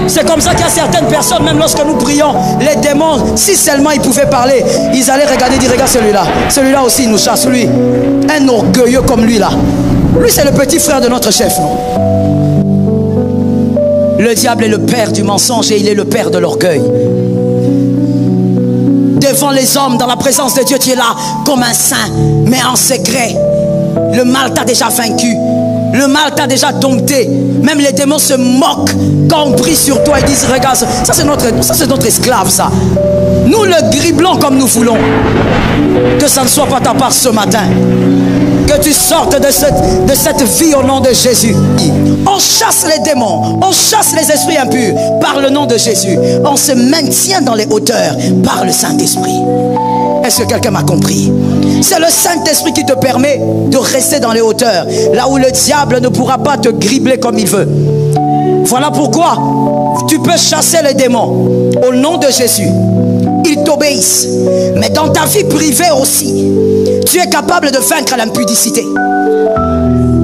C'est comme ça qu'il y a certaines personnes, même lorsque nous prions, les démons, si seulement ils pouvaient parler, ils allaient regarder, dire regarde celui-là. Celui-là aussi il nous chasse, lui. Un orgueilleux comme lui là. Lui c'est le petit frère de notre chef, non? Le diable est le père du mensonge et il est le père de l'orgueil. Devant les hommes, dans la présence de Dieu, tu es là comme un saint, mais en secret. Le mal t'a déjà vaincu. Le mal t'a déjà dompté. Même les démons se moquent quand on prie sur toi et disent regarde, ça c'est notre esclave ça. Nous le griblons comme nous voulons. Que ça ne soit pas ta part ce matin. Que tu sortes de cette vie au nom de Jésus. On chasse les démons, on chasse les esprits impurs par le nom de Jésus. On se maintient dans les hauteurs par le Saint-Esprit. Est-ce que quelqu'un m'a compris? C'est le Saint-Esprit qui te permet de rester dans les hauteurs, là où le diable ne pourra pas te gribler comme il veut. Voilà pourquoi tu peux chasser les démons au nom de Jésus. Ils t'obéissent. Mais dans ta vie privée aussi, tu es capable de vaincre l'impudicité.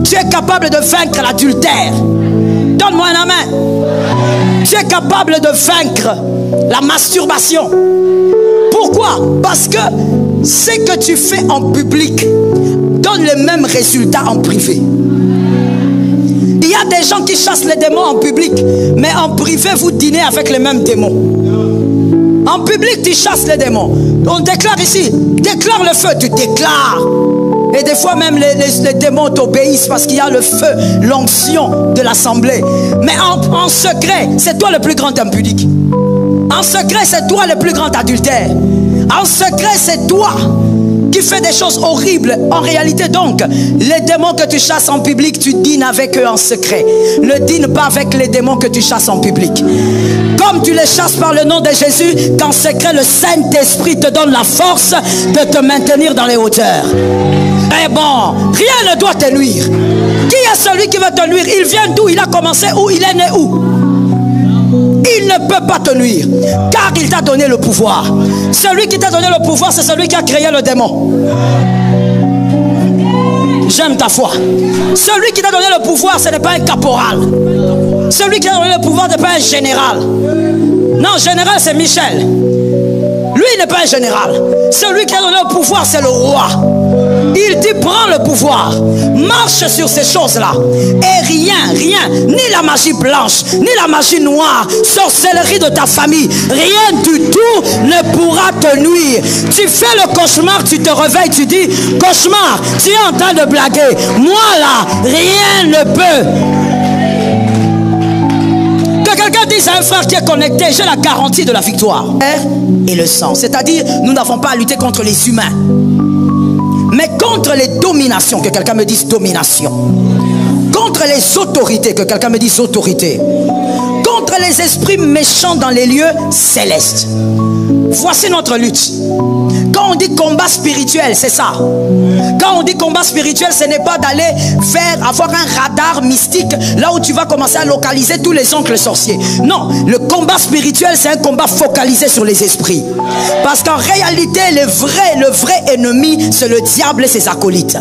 Tu es capable de vaincre l'adultère. Donne-moi un amen. Tu es capable de vaincre la masturbation. Pourquoi? Parce que ce que tu fais en public donne les mêmes résultats en privé. Il y a des gens qui chassent les démons en public, mais en privé vous dînez avec les mêmes démons. En public tu chasses les démons. On déclare ici, déclare le feu, tu déclares. Et des fois même les démons t'obéissent parce qu'il y a le feu, l'onction de l'assemblée. Mais en secret, c'est toi le plus grand impudique. En secret, c'est toi le plus grand adultère. En secret, c'est toi qui fais des choses horribles. En réalité donc, les démons que tu chasses en public, tu dînes avec eux en secret. Ne dîne pas avec les démons que tu chasses en public. Comme tu les chasses par le nom de Jésus, qu'en secret le Saint-Esprit te donne la force de te maintenir dans les hauteurs. Eh bon, rien ne doit te nuire. Qui est celui qui veut te nuire? Il vient d'où? Il a commencé où? Il est né où? Il ne peut pas te nuire, car il t'a donné le pouvoir. Celui qui t'a donné le pouvoir, c'est celui qui a créé le démon. J'aime ta foi. Celui qui t'a donné le pouvoir, ce n'est pas un caporal. Celui qui t'a donné le pouvoir n'est pas un général. Non, général c'est Michel. Lui il n'est pas un général. Celui qui a donné le pouvoir, c'est le roi. Il dit prends le pouvoir, marche sur ces choses-là. Et rien, ni la magie blanche, ni la magie noire, sorcellerie de ta famille, rien du tout ne pourra te nuire. Tu fais le cauchemar, tu te réveilles, tu dis cauchemar, tu es en train de blaguer. Moi là, rien ne peut. Que quelqu'un dise à un frère qui est connecté, j'ai la garantie de la victoire. Et le sang, c'est-à-dire nous n'avons pas à lutter contre les humains, mais contre les dominations. Que quelqu'un me dise domination. Contre les autorités. Que quelqu'un me dise autorité. Contre les esprits méchants dans les lieux célestes. Voici notre lutte. Quand on dit combat spirituel, c'est ça. Quand on dit combat spirituel, ce n'est pas d'aller avoir un radar mystique là où tu vas commencer à localiser tous les oncles sorciers. Non, le combat spirituel, c'est un combat focalisé sur les esprits. Parce qu'en réalité, le vrai ennemi, c'est le diable et ses acolytes.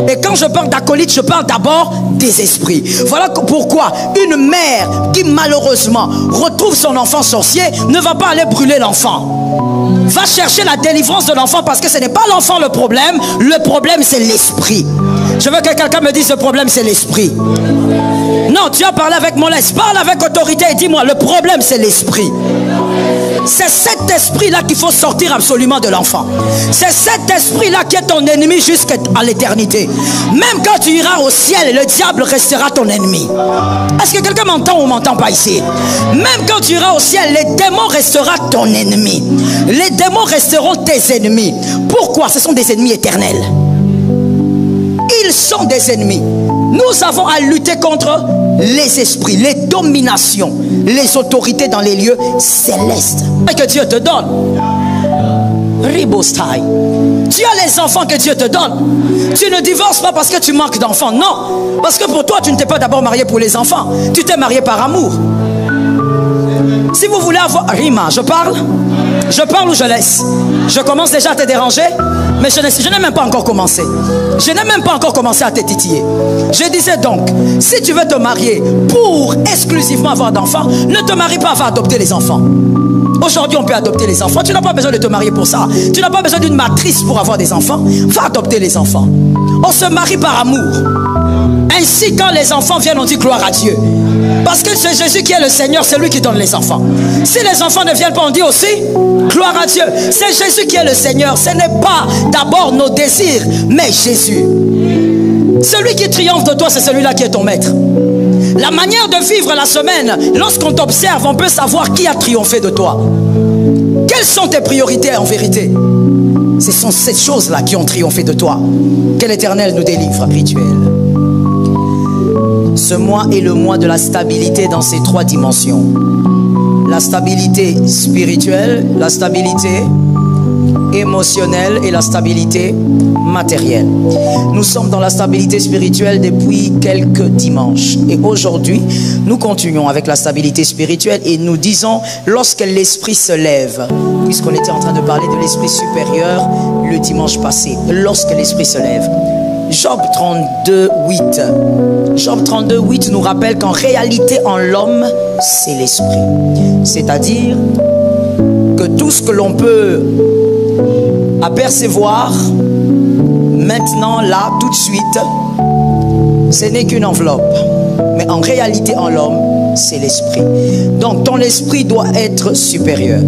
Et quand je parle d'acolytes, je parle d'abord des esprits. Voilà pourquoi une mère qui malheureusement retrouve son enfant sorcier ne va pas aller brûler l'enfant. Va chercher la délivrance de l'enfant, parce que ce n'est pas l'enfant le problème c'est l'esprit. Je veux que quelqu'un me dise le problème c'est l'esprit. Non, tu as parlé avec mon laisse, parle avec autorité et dis-moi le problème c'est l'esprit. C'est cet esprit-là qu'il faut sortir absolument de l'enfant. C'est cet esprit-là qui est ton ennemi jusqu'à l'éternité. Même quand tu iras au ciel, le diable restera ton ennemi. Est-ce que quelqu'un m'entend ou m'entend pas ici? Même quand tu iras au ciel, les démons resteront ton ennemi. Les démons resteront tes ennemis. Pourquoi? Ce sont des ennemis éternels. Ils sont des ennemis. Nous avons à lutter contre les esprits, les dominations, les autorités dans les lieux célestes. Et que Dieu te donne. Ribostai. Tu as les enfants que Dieu te donne. Tu ne divorces pas parce que tu manques d'enfants. Non. Parce que pour toi, tu ne t'es pas d'abord marié pour les enfants. Tu t'es marié par amour. Si vous voulez avoir... Rima, je parle ou je laisse? Je commence déjà à te déranger? Mais je n'ai même pas encore commencé. Je n'ai même pas encore commencé à te titiller. Je disais donc, si tu veux te marier pour exclusivement avoir d'enfants, ne te marie pas, va adopter les enfants. Aujourd'hui, on peut adopter les enfants. Tu n'as pas besoin de te marier pour ça. Tu n'as pas besoin d'une matrice pour avoir des enfants. Va adopter les enfants. On se marie par amour. Ainsi, quand les enfants viennent, on dit gloire à Dieu. Parce que c'est Jésus qui est le Seigneur, c'est lui qui donne les enfants. Si les enfants ne viennent pas, on dit aussi gloire à Dieu. C'est Jésus qui est le Seigneur. Ce n'est pas d'abord nos désirs, mais Jésus. Celui qui triomphe de toi, c'est celui-là qui est ton maître. La manière de vivre la semaine, lorsqu'on t'observe, on peut savoir qui a triomphé de toi. Quelles sont tes priorités en vérité? Ce sont ces choses-là qui ont triomphé de toi. Que l'Éternel nous délivre, rituel. Ce mois est le mois de la stabilité dans ces trois dimensions. La stabilité spirituelle, la stabilité émotionnelle et la stabilité matérielle. Nous sommes dans la stabilité spirituelle depuis quelques dimanches. Et aujourd'hui, nous continuons avec la stabilité spirituelle et nous disons, lorsque l'esprit se lève, puisqu'on était en train de parler de l'esprit supérieur le dimanche passé, lorsque l'esprit se lève. Job 32, 8. Job 32, 8 nous rappelle qu'en réalité, en l'homme, c'est l'esprit. C'est-à-dire que tout ce que l'on peut apercevoir, maintenant, là, tout de suite, ce n'est qu'une enveloppe. Mais en réalité, en l'homme, c'est l'esprit. Donc, ton esprit doit être supérieur.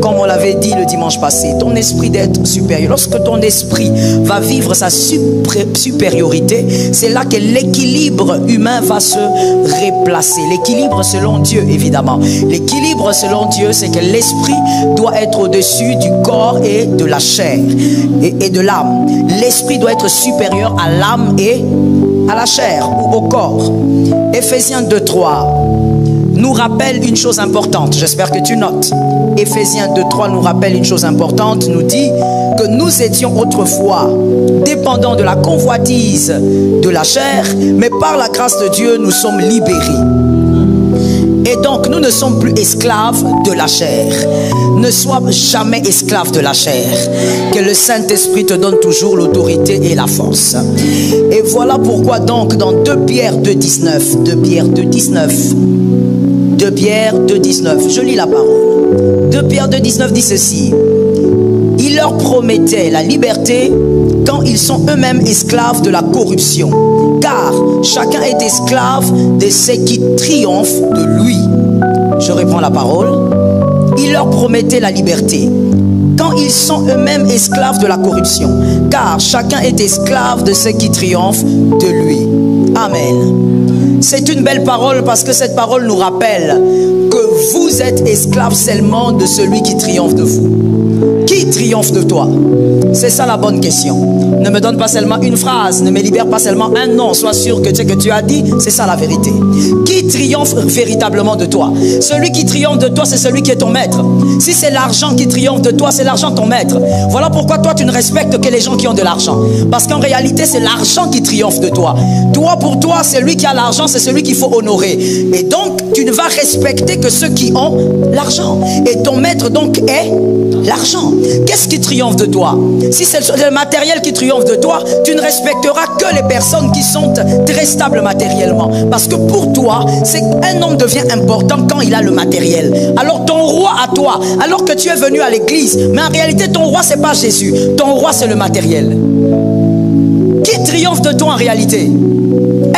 Comme on l'avait dit le dimanche passé, ton esprit doit être supérieur. Lorsque ton esprit va vivre sa supériorité, c'est là que l'équilibre humain va se replacer. L'équilibre selon Dieu, évidemment. L'équilibre selon Dieu, c'est que l'esprit doit être au-dessus du corps et de la chair et de l'âme. L'esprit doit être supérieur à l'âme et à la chair ou au corps. Éphésiens 2:3 nous rappelle une chose importante. J'espère que tu notes. Éphésiens 2:3 nous rappelle une chose importante. Nous dit que nous étions autrefois dépendants de la convoitise de la chair, mais par la grâce de Dieu, nous sommes libérés. Et donc, nous ne sommes plus esclaves de la chair. Ne sois jamais esclave de la chair. Que le Saint-Esprit te donne toujours l'autorité et la force. Et voilà pourquoi donc dans 2 Pierre 2:19, 2 Pierre 2:19, 2 Pierre 2:19, je lis la parole. 2 Pierre 2:19 dit ceci. Il leur promettait la liberté quand ils sont eux-mêmes esclaves de la corruption. Car chacun est esclave de ce qui triomphe de lui. Je reprends la parole. Il leur promettait la liberté quand ils sont eux-mêmes esclaves de la corruption. Car chacun est esclave de ce qui triomphe de lui. Amen. C'est une belle parole parce que cette parole nous rappelle que vous êtes esclaves seulement de celui qui triomphe de vous. Qui triomphe de toi? C'est ça la bonne question. Ne me donne pas seulement une phrase, ne me libère pas seulement un nom. Sois sûr que ce que tu as dit, c'est ça la vérité. Qui triomphe véritablement de toi? Celui qui triomphe de toi, c'est celui qui est ton maître. Si c'est l'argent qui triomphe de toi, c'est l'argent ton maître. Voilà pourquoi toi tu ne respectes que les gens qui ont de l'argent. Parce qu'en réalité, c'est l'argent qui triomphe de toi. Toi, pour toi, celui qui a l'argent, c'est celui qu'il faut honorer. Et donc, tu ne vas respecter que ceux qui ont l'argent. Et ton maître donc est l'argent. Qu'est-ce qui triomphe de toi? Si c'est le matériel qui triomphe de toi, tu ne respecteras que les personnes qui sont très stables matériellement. Parce que pour toi, un homme devient important quand il a le matériel. Alors ton roi à toi, alors que tu es venu à l'église, mais en réalité ton roi c'est pas Jésus, ton roi c'est le matériel. Qui triomphe de toi en réalité?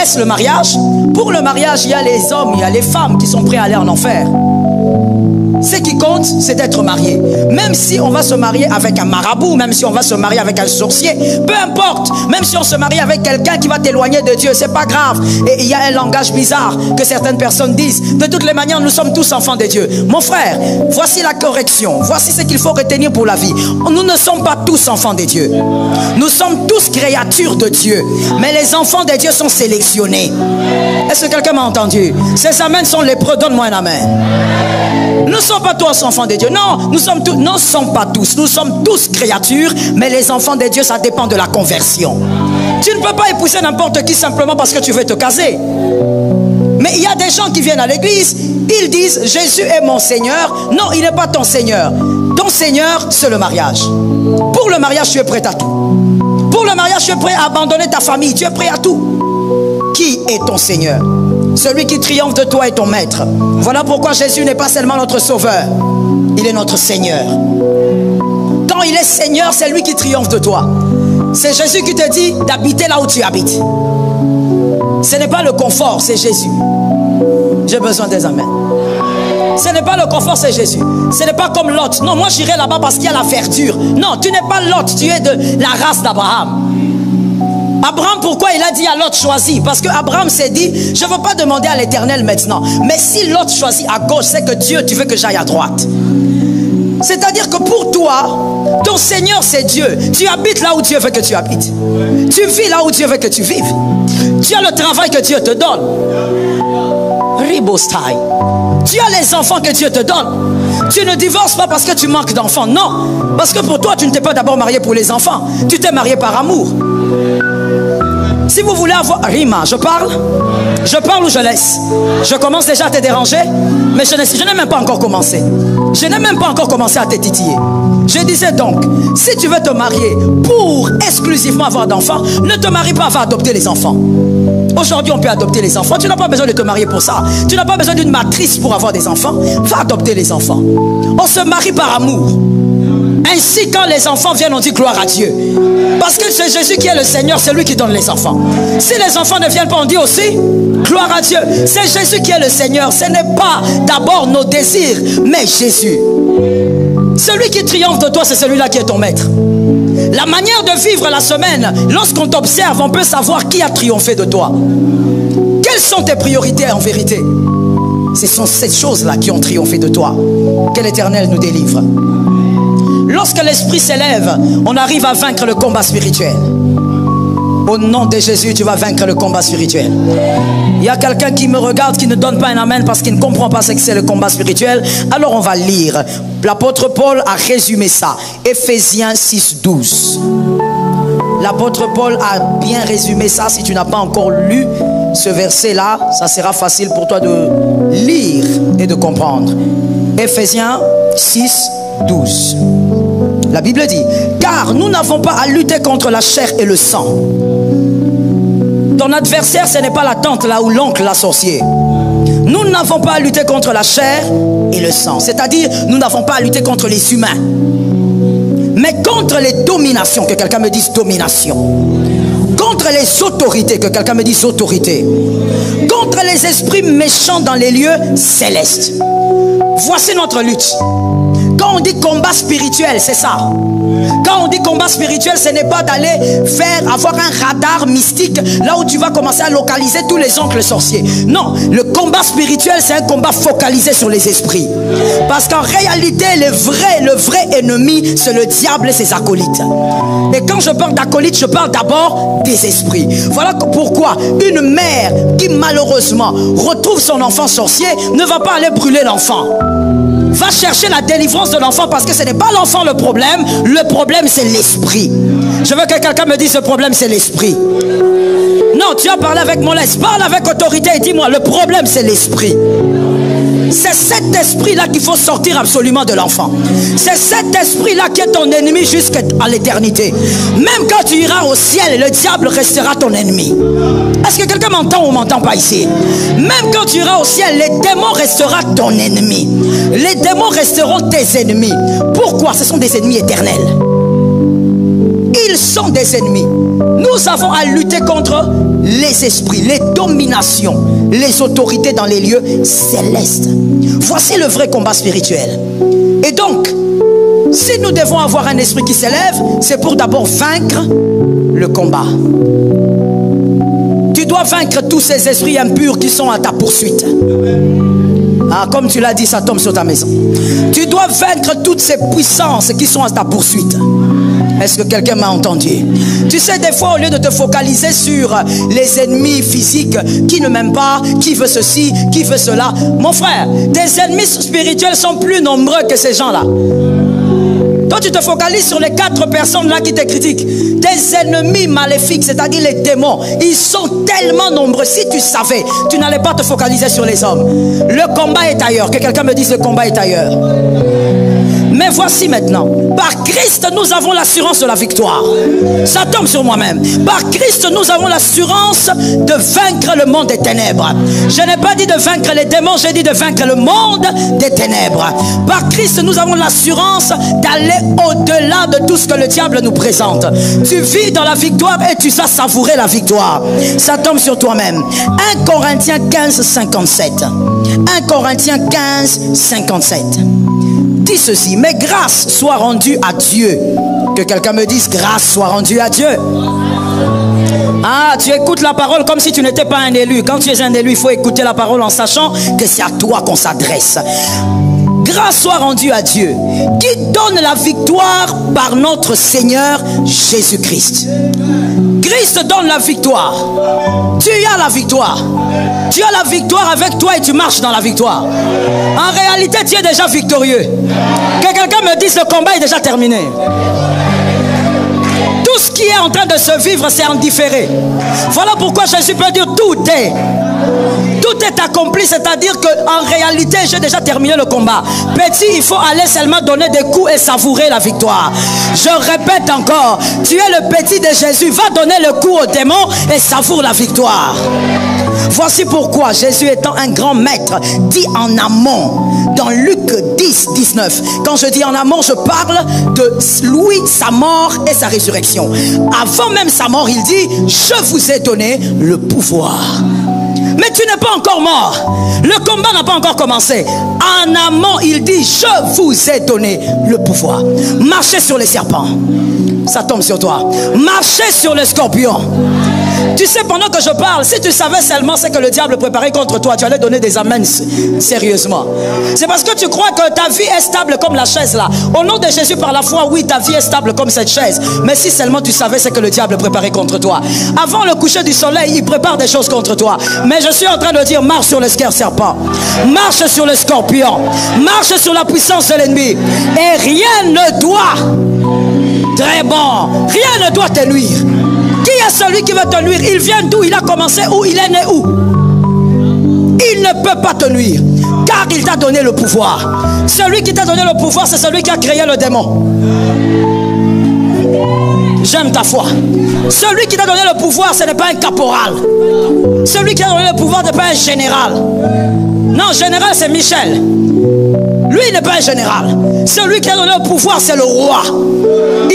Est-ce le mariage? Pour le mariage, il y a les hommes, il y a les femmes qui sont prêts à aller en enfer. Ce qui compte, c'est d'être marié. Même si on va se marier avec un marabout, même si on va se marier avec un sorcier, peu importe. Même si on se marie avec quelqu'un qui va t'éloigner de Dieu, c'est pas grave. Et il y a un langage bizarre que certaines personnes disent. De toutes les manières, nous sommes tous enfants de Dieu. Mon frère, voici la correction. Voici ce qu'il faut retenir pour la vie. Nous ne sommes pas tous enfants de Dieu. Nous sommes tous créatures de Dieu. Mais les enfants de Dieu sont sélectionnés. Est-ce que quelqu'un m'a entendu? Ces amens sont lépreux. Donne-moi un amen. Nous ne sommes pas tous enfants de Dieu. Non, nous sommes pas tous. Nous sommes tous créatures, mais les enfants de Dieu, ça dépend de la conversion. Tu ne peux pas épouser n'importe qui simplement parce que tu veux te caser. Mais il y a des gens qui viennent à l'église, ils disent Jésus est mon Seigneur. Non, il n'est pas ton Seigneur. Ton Seigneur, c'est le mariage. Pour le mariage, tu es prêt à tout. Pour le mariage, tu es prêt à abandonner ta famille. Tu es prêt à tout. Qui est ton Seigneur? Celui qui triomphe de toi est ton maître. Voilà pourquoi Jésus n'est pas seulement notre sauveur. Il est notre Seigneur. Quand il est Seigneur, c'est lui qui triomphe de toi. C'est Jésus qui te dit d'habiter là où tu habites. Ce n'est pas le confort, c'est Jésus. J'ai besoin des amens. Ce n'est pas le confort, c'est Jésus. Ce n'est pas comme Lot. Non, moi j'irai là-bas parce qu'il y a la verdure. Non, tu n'es pas Lot, tu es de la race d'Abraham. Abraham, pourquoi il a dit à Lot choisis? Parce que Abraham s'est dit, je ne veux pas demander à l'Éternel maintenant. Mais si Lot choisit à gauche, c'est que Dieu, tu veux que j'aille à droite. C'est-à-dire que pour toi, ton Seigneur c'est Dieu. Tu habites là où Dieu veut que tu habites. Tu vis là où Dieu veut que tu vives. Tu as le travail que Dieu te donne. Ribostai. Tu as les enfants que Dieu te donne. Tu ne divorces pas parce que tu manques d'enfants. Non. Parce que pour toi, tu ne t'es pas d'abord marié pour les enfants. Tu t'es marié par amour. Si vous voulez avoir... Rima, je parle ou je laisse? Je commence déjà à te déranger? Mais je n'ai même pas encore commencé. Je n'ai même pas encore commencé à te titiller. Je disais donc, si tu veux te marier pour exclusivement avoir d'enfants, ne te marie pas, va adopter les enfants. Aujourd'hui, on peut adopter les enfants. Tu n'as pas besoin de te marier pour ça. Tu n'as pas besoin d'une matrice pour avoir des enfants. Va adopter les enfants. On se marie par amour. Ainsi, quand les enfants viennent, on dit gloire à Dieu. Parce que c'est Jésus qui est le Seigneur, c'est lui qui donne les enfants. Si les enfants ne viennent pas, on dit aussi gloire à Dieu. C'est Jésus qui est le Seigneur. Ce n'est pas d'abord nos désirs, mais Jésus. Celui qui triomphe de toi, c'est celui-là qui est ton maître. La manière de vivre la semaine, lorsqu'on t'observe, on peut savoir qui a triomphé de toi. Quelles sont tes priorités en vérité? Ce sont ces choses-là qui ont triomphé de toi. Que l'Éternel nous délivre. Lorsque l'esprit s'élève, on arrive à vaincre le combat spirituel. Au nom de Jésus, tu vas vaincre le combat spirituel. Il y a quelqu'un qui me regarde, qui ne donne pas un amen parce qu'il ne comprend pas ce que c'est le combat spirituel. Alors on va lire. L'apôtre Paul a résumé ça. Éphésiens 6, 12. L'apôtre Paul a bien résumé ça. Si tu n'as pas encore lu ce verset-là, ça sera facile pour toi de lire et de comprendre. Éphésiens 6, 12. La Bible dit, car nous n'avons pas à lutter contre la chair et le sang. Ton adversaire, ce n'est pas la tante là ou l'oncle, la sorcier. Nous n'avons pas à lutter contre la chair et le sang. C'est-à-dire, nous n'avons pas à lutter contre les humains. Mais contre les dominations, que quelqu'un me dise domination. Contre les autorités, que quelqu'un me dise autorité. Contre les esprits méchants dans les lieux célestes. Voici notre lutte. Quand on dit combat spirituel, c'est ça. Quand on dit combat spirituel, ce n'est pas d'aller avoir un radar mystique là où tu vas commencer à localiser tous les oncles sorciers. Non, le combat spirituel, c'est un combat focalisé sur les esprits. Parce qu'en réalité, le vrai ennemi, c'est le diable et ses acolytes. Et quand je parle d'acolytes, je parle d'abord des esprits. Voilà pourquoi une mère qui malheureusement retrouve son enfant sorcier ne va pas aller brûler l'enfant. Va chercher la délivrance de l'enfant parce que ce n'est pas l'enfant le problème c'est l'esprit. Je veux que quelqu'un me dise le problème c'est l'esprit. Non, tu as parlé avec mon laisse, parle avec autorité et dis-moi le problème c'est l'esprit. C'est cet esprit-là qu'il faut sortir absolument de l'enfant. C'est cet esprit-là qui est ton ennemi jusqu'à l'éternité. Même quand tu iras au ciel, le diable restera ton ennemi. Est-ce que quelqu'un m'entend ou m'entend pas ici? Même quand tu iras au ciel, les démons resteront ton ennemi. Les démons resteront tes ennemis. Pourquoi? Ce sont des ennemis éternels. Ils sont des ennemis. Nous avons à lutter contre les esprits, les dominations, les autorités dans les lieux célestes. Voici le vrai combat spirituel. Et donc, si nous devons avoir un esprit qui s'élève, c'est pour d'abord vaincre le combat. Tu dois vaincre tous ces esprits impurs qui sont à ta poursuite. Ah, comme tu l'as dit, ça tombe sur ta maison. Tu dois vaincre toutes ces puissances qui sont à ta poursuite. Est-ce que quelqu'un m'a entendu? Tu sais, des fois, au lieu de te focaliser sur les ennemis physiques qui ne m'aiment pas, qui veut ceci, qui veut cela, mon frère, tes ennemis spirituels sont plus nombreux que ces gens-là. Toi, tu te focalises sur les 4 personnes là qui te critiquent. Tes ennemis maléfiques, c'est-à-dire les démons, ils sont tellement nombreux. Si tu savais, tu n'allais pas te focaliser sur les hommes. Le combat est ailleurs. Que quelqu'un me dise le combat est ailleurs. Mais voici maintenant, par Christ, nous avons l'assurance de la victoire. Ça tombe sur moi-même. Par Christ, nous avons l'assurance de vaincre le monde des ténèbres. Je n'ai pas dit de vaincre les démons, j'ai dit de vaincre le monde des ténèbres. Par Christ, nous avons l'assurance d'aller au-delà de tout ce que le diable nous présente. Tu vis dans la victoire et tu vas savourer la victoire. Ça tombe sur toi-même. 1 Corinthiens 15, 57. 1 Corinthiens 15, 57. Dit ceci, mais grâce soit rendue à Dieu. Que quelqu'un me dise, grâce soit rendue à Dieu. Ah, tu écoutes la parole comme si tu n'étais pas un élu. Quand tu es un élu, il faut écouter la parole en sachant que c'est à toi qu'on s'adresse. Grâce soit rendue à Dieu, qui donne la victoire par notre Seigneur Jésus-Christ. Christ donne la victoire. Tu as la victoire. Tu as la victoire avec toi et tu marches dans la victoire. En réalité, tu es déjà victorieux. Que quelqu'un me dise, le combat est déjà terminé. Tout ce qui est en train de se vivre, c'est en différé. Voilà pourquoi Jésus peut dire tout est accompli, c'est-à-dire qu'en réalité, j'ai déjà terminé le combat. Petit, il faut aller seulement donner des coups et savourer la victoire. Je répète encore, tu es le petit de Jésus, va donner le coup au démon et savoure la victoire. Voici pourquoi Jésus étant un grand maître dit en amont dans Luc 10, 19. Quand je dis en amont, je parle de lui, sa mort et sa résurrection. Avant même sa mort, il dit, je vous ai donné le pouvoir. Mais tu n'es pas encore mort. Le combat n'a pas encore commencé. En amont, il dit, je vous ai donné le pouvoir. Marchez sur les serpents. Ça tombe sur toi. Marchez sur les scorpions. Tu sais, pendant que je parle, si tu savais seulement ce que le diable préparait contre toi, tu allais donner des amens sérieusement. C'est parce que tu crois que ta vie est stable comme la chaise là. Au nom de Jésus, par la foi, oui, ta vie est stable comme cette chaise. Mais si seulement tu savais ce que le diable préparait contre toi. Avant le coucher du soleil, il prépare des choses contre toi. Mais je suis en train de dire, marche sur le serpent. Marche sur le scorpion. Marche sur la puissance de l'ennemi. Et rien ne doit, très bon, rien ne doit te nuire. Qui est celui qui veut te nuire? Il vient d'où? Il a commencé où? Il est né où? Il ne peut pas te nuire, car il t'a donné le pouvoir. Celui qui t'a donné le pouvoir, c'est celui qui a créé le démon. J'aime ta foi. Celui qui t'a donné le pouvoir, ce n'est pas un caporal. Celui qui a donné le pouvoir n'est pas un général. Non, général, c'est Michel. Lui, il n'est pas un général. Celui qui a donné le pouvoir, c'est le roi.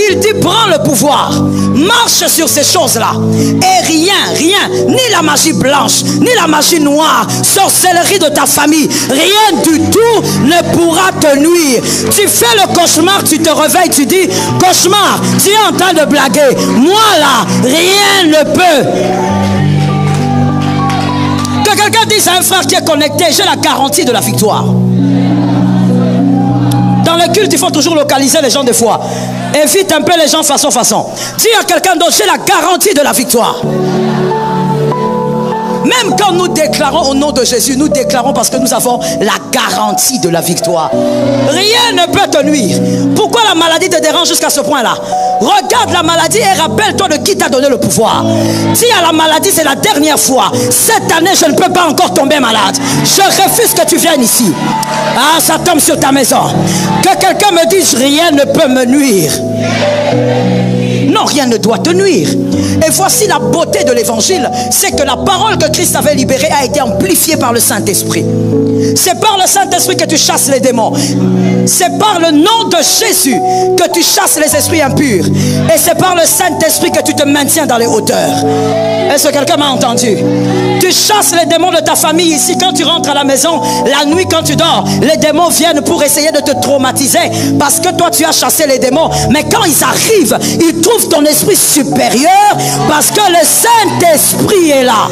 Il dit, prends le pouvoir. Marche sur ces choses-là. Et rien, ni la magie blanche, ni la magie noire, sorcellerie de ta famille, rien du tout ne pourra te nuire. Tu fais le cauchemar, tu te réveilles, tu dis, cauchemar, tu es en train de blaguer. Moi là, rien ne peut. Que quelqu'un dise à un frère qui est connecté, j'ai la garantie de la victoire. Dans le culte, il faut toujours localiser les gens des fois. Évite un peu les gens façon. Dis à quelqu'un d'autre, j'ai la garantie de la victoire. Même quand nous déclarons au nom de Jésus, nous déclarons parce que nous avons la garantie de la victoire. Rien ne peut te nuire. Pourquoi la maladie te dérange jusqu'à ce point-là? Regarde la maladie et rappelle-toi de qui t'a donné le pouvoir. Dis à la maladie, c'est la dernière fois. Cette année, je ne peux pas encore tomber malade. Je refuse que tu viennes ici. Ah, ça tombe sur ta maison. Que quelqu'un me dise, rien ne peut me nuire. Non, rien ne doit te nuire. Et voici la beauté de l'évangile, c'est que la parole que Christ avait libérée a été amplifiée par le Saint-Esprit. C'est par le Saint-Esprit que tu chasses les démons. C'est par le nom de Jésus que tu chasses les esprits impurs. Et c'est par le Saint-Esprit que tu te maintiens dans les hauteurs. Est-ce que quelqu'un m'a entendu? Tu chasses les démons de ta famille ici. Quand tu rentres à la maison, la nuit quand tu dors, les démons viennent pour essayer de te traumatiser. Parce que toi tu as chassé les démons. Mais quand ils arrivent, ils trouvent ton esprit supérieur. Parce que le Saint-Esprit est là.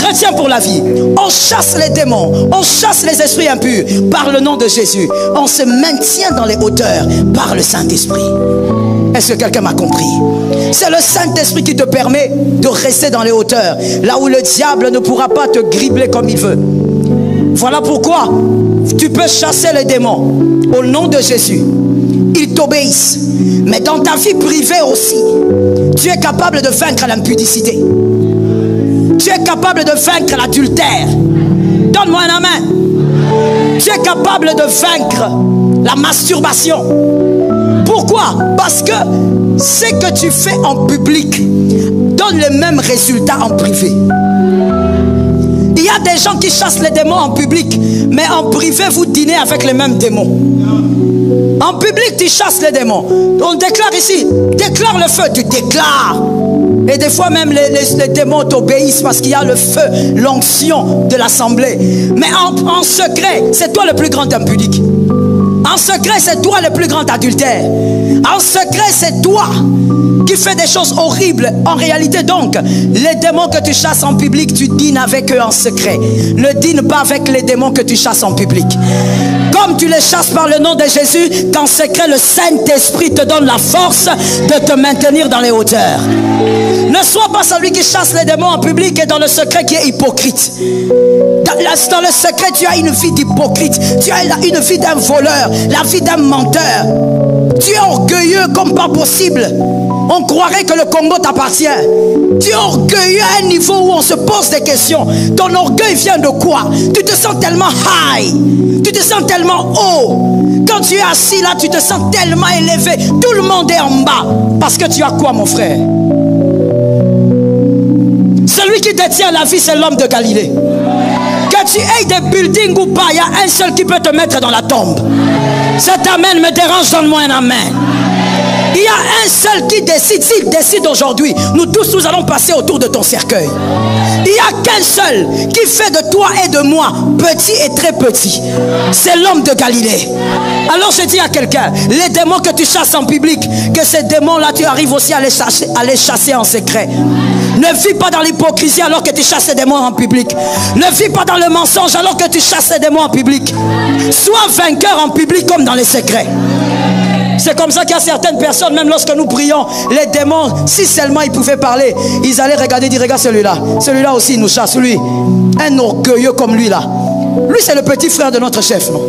Retiens pour la vie. On chasse les démons, on chasse les esprits impurs par le nom de Jésus. On se maintient dans les hauteurs par le Saint-Esprit. Est-ce que quelqu'un m'a compris? C'est le Saint-Esprit qui te permet de rester dans les hauteurs, là où le diable ne pourra pas te gribler comme il veut. Voilà pourquoi tu peux chasser les démons au nom de Jésus. Ils t'obéissent. Mais dans ta vie privée aussi, tu es capable de vaincre l'impudicité. Tu es capable de vaincre l'adultère. Donne-moi un amen. Tu es capable de vaincre la masturbation. Pourquoi? Parce que ce que tu fais en public donne les mêmes résultats en privé. Il y a des gens qui chassent les démons en public, mais en privé, vous dînez avec les mêmes démons. En public, tu chasses les démons. On déclare ici, déclare le feu, tu déclares. Et des fois même les démons t'obéissent parce qu'il y a le feu, l'onction de l'assemblée. Mais en secret, c'est toi le plus grand impudique. En secret, c'est toi le plus grand adultère. En secret, c'est toi qui fais des choses horribles. En réalité, donc, les démons que tu chasses en public, tu dînes avec eux en secret. Ne dîne pas avec les démons que tu chasses en public. Comme tu les chasses par le nom de Jésus, qu'en secret, le Saint-Esprit te donne la force de te maintenir dans les hauteurs. Ne sois pas celui qui chasse les démons en public et dans le secret qui est hypocrite. Dans le secret, tu as une vie d'hypocrite. Tu as une vie d'un voleur, la vie d'un menteur. Tu es orgueilleux comme pas possible. On croirait que le Congo t'appartient. Tu es orgueilleux à un niveau où on se pose des questions. Ton orgueil vient de quoi? Tu te sens tellement high. Tu te sens tellement haut. Quand tu es assis là, tu te sens tellement élevé. Tout le monde est en bas. Parce que tu as quoi, mon frère? Celui qui détient la vie, c'est l'homme de Galilée. Que tu aies des buildings ou pas, il y a un seul qui peut te mettre dans la tombe. Cet amen me dérange, donne-moi un amen. Il y a un seul qui décide. S'il décide aujourd'hui, nous tous nous allons passer autour de ton cercueil. Il n'y a qu'un seul qui fait de toi et de moi petit et très petit. C'est l'homme de Galilée. Alors je dis à quelqu'un, les démons que tu chasses en public, que ces démons-là, tu arrives aussi à les chasser en secret. Ne vis pas dans l'hypocrisie alors que tu chasses les démons en public. Ne vis pas dans le mensonge alors que tu chasses les démons en public. Sois vainqueur en public comme dans les secrets. C'est comme ça qu'il y a certaines personnes, même lorsque nous prions, les démons, si seulement ils pouvaient parler, ils allaient regarder et dire, regarde celui-là. Celui-là aussi il nous chasse, lui. Un orgueilleux comme lui là. Lui c'est le petit frère de notre chef, non?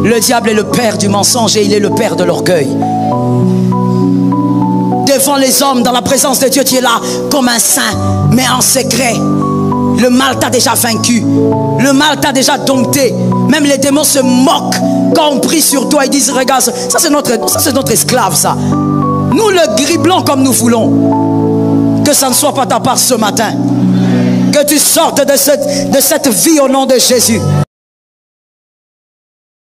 Le diable est le père du mensonge et il est le père de l'orgueil. Devant les hommes, dans la présence de Dieu, tu es là comme un saint, mais en secret. Le mal t'a déjà vaincu. Le mal t'a déjà dompté. Même les démons se moquent quand on prie sur toi. Ils disent, regarde, ça c'est notre esclave, ça. Nous le griblons comme nous voulons. Que ça ne soit pas ta part ce matin. Que tu sortes de cette vie au nom de Jésus.